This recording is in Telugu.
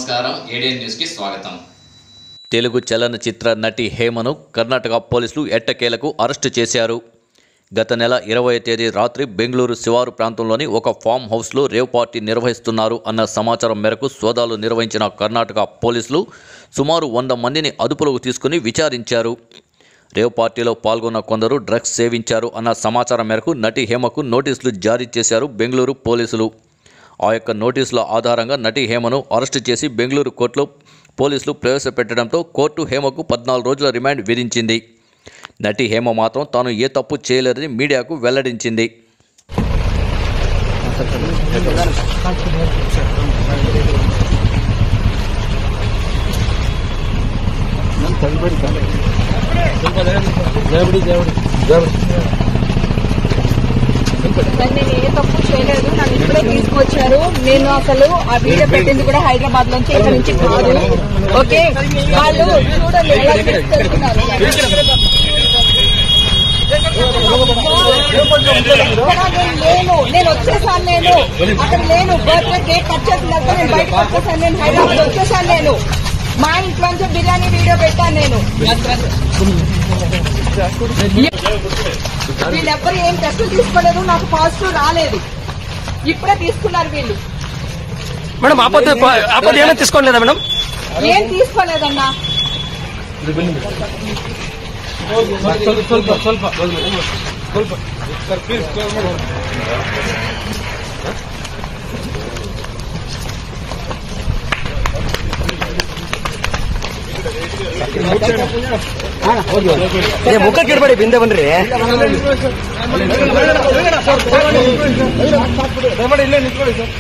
నమస్కారం ఏడియన్ న్యూస్ కి స్వాగతం। తెలుగు చలనచిత్ర నటి హేమను కర్ణాటక పోలీసులు ఎట్టకేలకు అరెస్టు చేశారు। గత నెల 20వ తేదీ రాత్రి బెంగళూరు శివారు ప్రాంతంలోని ఒక ఫామ్ హౌస్లో రేవ్ పార్టీ నిర్వహిస్తున్నారు అన్న సమాచారం మేరకు సోదాలు నిర్వహించిన కర్ణాటక పోలీసులు సుమారు 100 మందిని అదుపులోకి తీసుకుని విచారించారు। రేవ్ పార్టీలో పాల్గొన్న కొందరు డ్రగ్స్ సేవించారు అన్న సమాచారం మేరకు నటి హేమకు నోటీసులు జారీ చేశారు బెంగళూరు పోలీసులు। ఆ యొక్క నోటీసుల ఆధారంగా నటి హేమను అరెస్టు చేసి బెంగళూరు కోర్టులో పోలీసులు ప్రవేశపెట్టడంతో కోర్టు హేమకు 14 రోజుల రిమాండ్ విధించింది। నటి హేమ మాత్రం తాను ఏ తప్పు చేయలేదని మీడియాకు వెల్లడించింది। నేను ఏ తప్పు చేయలేదు, నన్ను ఇప్పుడే తీసుకొచ్చారు। నేను అసలు ఆ వీడియో పెట్టింది కూడా హైదరాబాద్ నుంచి, ఇక్కడ నుంచి కాదు। ఓకే, వాళ్ళు చూడండి ఎలా తీసుకెళ్తున్నారు। నేను వచ్చేసాను, నేను అక్కడ లేను। బర్త్డే కేక్ కట్ చేసిన నేను బయటకు వచ్చేసాను, నేను హైదరాబాద్ వచ్చేసాను। నేను మా ఇంట్లోంచి బిర్యానీ వీడియో పెట్టాను నేను। వీళ్ళెవ్వరు ఏం టెస్టులు తీసుకోలేదు, నాకు పాజిటివ్ రాలేదు, ఇప్పుడే తీసుకున్నారు వీళ్ళు। మేడం ఆపద ఏమైనా తీసుకోలేదా మేడం? ఏం తీసుకోలేదన్నా। ಮುಖ ಕಿಡ್ಬೇಡಿ, ಬಿಂದೆ ಬನ್ರಿ। ಇಲ್ಲೇ ನಿಂತ್ಕೊಳ್ಳಿ ಸರ್।